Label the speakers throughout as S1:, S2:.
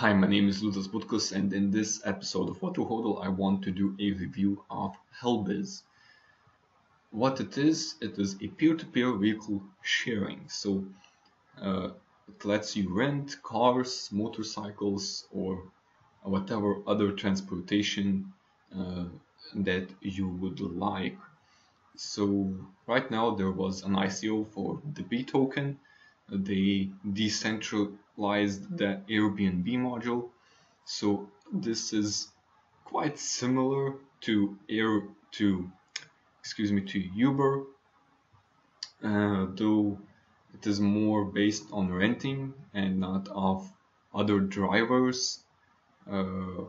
S1: Hi, my name is Ludas Butkus, and in this episode of What to Hodl, I want to do a review of Helbiz. What it is a peer-to-peer vehicle sharing. So it lets you rent cars, motorcycles, or whatever other transportation that you would like. So right now there was an ICO for the B token. They decentralized the Airbnb module. So this is quite similar to Uber, though it is more based on renting and not of other drivers, uh,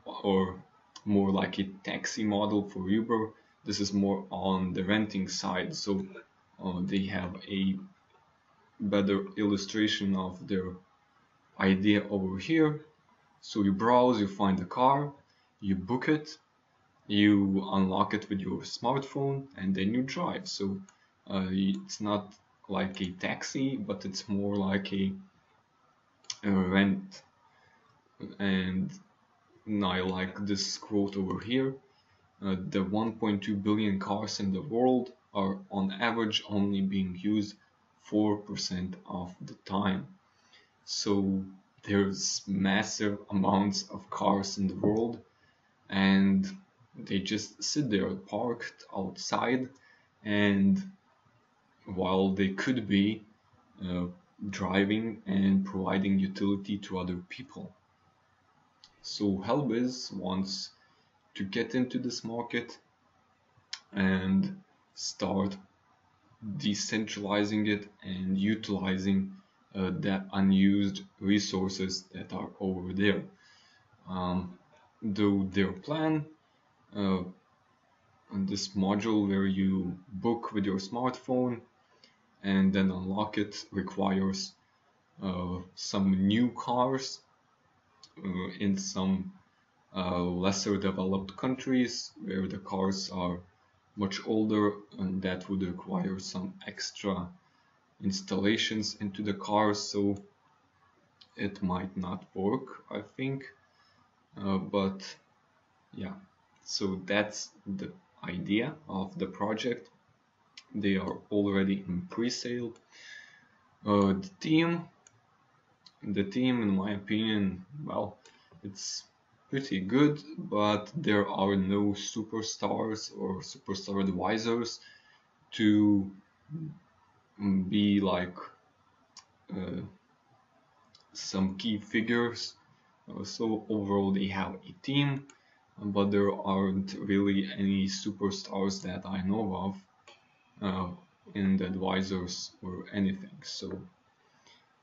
S1: or more like a taxi model for Uber. This is more on the renting side, so they have a better illustration of their idea over here. So you browse, you find a car, you book it, you unlock it with your smartphone, and then you drive. So it's not like a taxi, but it's more like a rent. And I like this quote over here. The 1.2 billion cars in the world are on average only being used 4% of the time. So there's massive amounts of cars in the world, and they just sit there parked outside, and while they could be uh, driving and providing utility to other people. So Helbiz wants to get into this market and start decentralizing it and utilizing the unused resources that are over there. Though their plan, uh, this module where you book with your smartphone and then unlock it, requires some new cars in some lesser developed countries where the cars are much older, and that would require some extra installations into the cars, so it might not work, I think. But yeah, so that's the idea of the project. They are already in pre-sale. The team, in my opinion, well, it's pretty good, but there are no superstars or superstar advisors to be like some key figures. So overall, they have a team, but there aren't really any superstars that I know of in the advisors or anything. So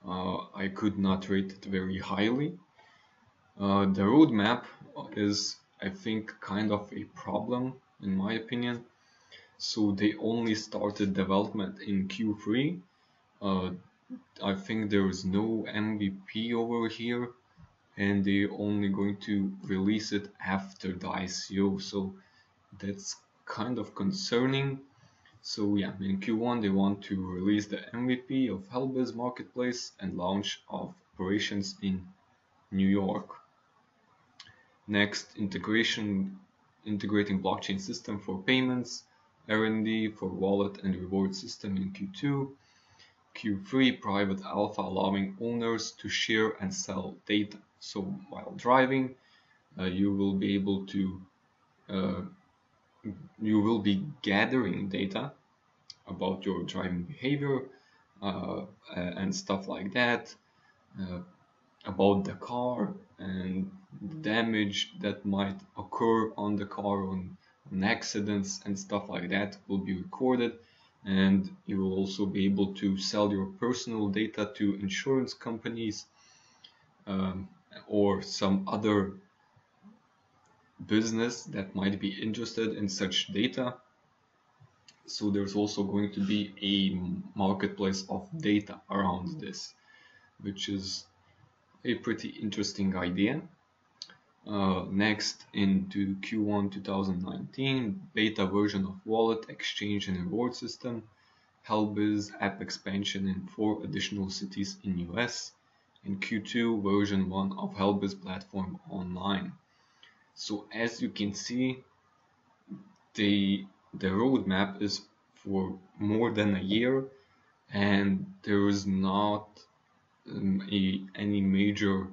S1: I could not rate it very highly. The roadmap is, I think, kind of a problem in my opinion. So they only started development in Q3. I think there is no MVP over here, and they're only going to release it after the ICO. So that's kind of concerning. So yeah, in Q1 they want to release the MVP of Helbiz Marketplace and launch of operations in New York. Next, integrating blockchain system for payments, R&D for wallet and reward system in Q2. Q3, private alpha allowing owners to share and sell data. So while driving, you will be able to you will be gathering data about your driving behavior and stuff like that, about the car and damage that might occur on the car, on accidents and stuff like that will be recorded, and you will also be able to sell your personal data to insurance companies or some other business that might be interested in such data. So there's also going to be a marketplace of data around this, which is a pretty interesting idea. Next, into Q1 2019, beta version of wallet, exchange and reward system, Helbiz app expansion in 4 additional cities in US, in Q2 version 1 of Helbiz platform online. So as you can see, the roadmap is for more than a year, and there is not any major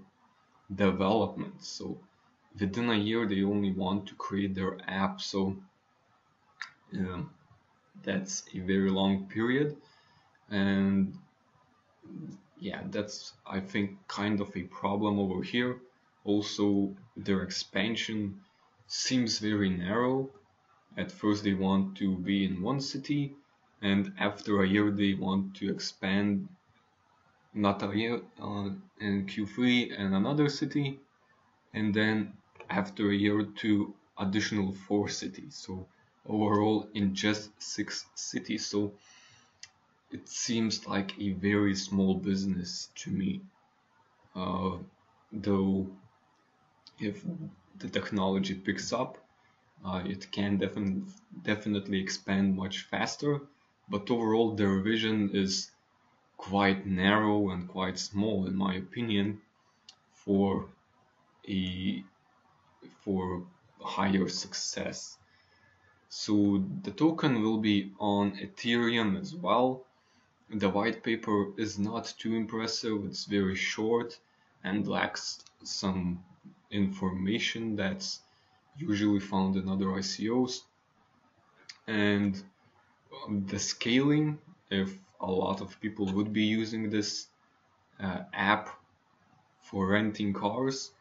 S1: development. So within a year they only want to create their app, so that's a very long period. And yeah, that's, I think, kind of a problem over here. Also, their expansion seems very narrow. At first they want to be in one city, and after a year they want to expand not a year in Q3 and another city, and then after a year to additional 4 cities. So overall in just 6 cities. So it seems like a very small business to me. Though if the technology picks up, it can definitely expand much faster, but overall their vision is quite narrow and quite small, in my opinion, for higher success. So the token will be on Ethereum as well. The white paper is not too impressive, it's very short and lacks some information that's usually found in other ICOs. And the scaling, if a lot of people would be using this app for renting cars,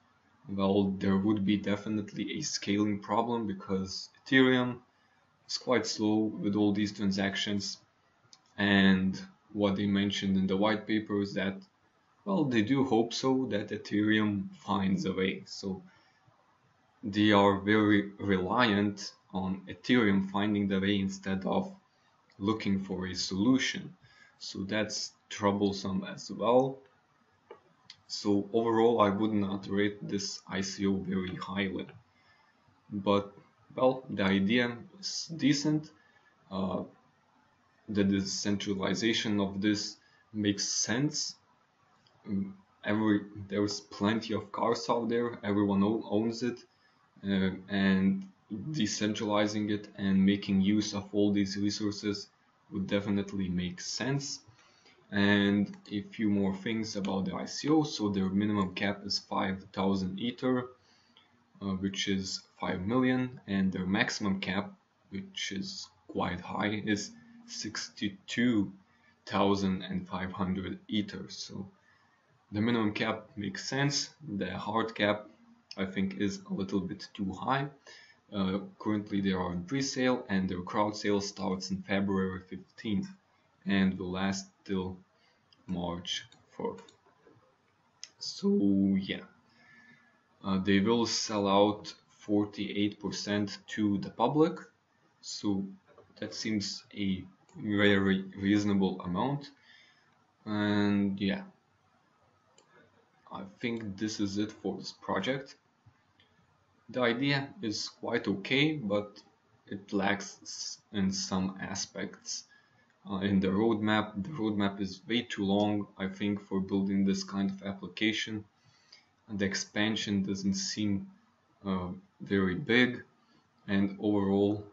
S1: well, there would be definitely a scaling problem because Ethereum is quite slow with all these transactions. And what they mentioned in the white paper is that, well, they do hope so that Ethereum finds a way. So they are very reliant on Ethereum finding the way instead of looking for a solution. So that's troublesome as well. So overall, I would not rate this ICO very highly. But, well, the idea is decent. The decentralization of this makes sense. There's plenty of cars out there, everyone owns it, and decentralizing it and making use of all these resources would definitely make sense. And a few more things about the ICO. So their minimum cap is 5,000 Ether, which is 5 million, and their maximum cap, which is quite high, is 62,500 Ether. So the minimum cap makes sense. The hard cap, I think, is a little bit too high. Currently they are in pre-sale, and their crowd sale starts in February 15th and will last till March 4th. So yeah, they will sell out 48% to the public, so that seems a very reasonable amount. And yeah, I think this is it for this project. The idea is quite okay, but it lacks in some aspects. In the roadmap is way too long, I think, for building this kind of application. And the expansion doesn't seem very big, and overall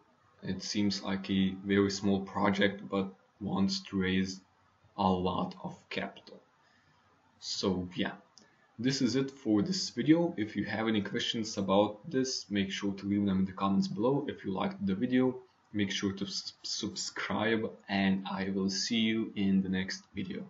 S1: it seems like a very small project but wants to raise a lot of capital. So yeah, this is it for this video. If you have any questions about this, make sure to leave them in the comments below. If you liked the video, make sure to subscribe, and I will see you in the next video.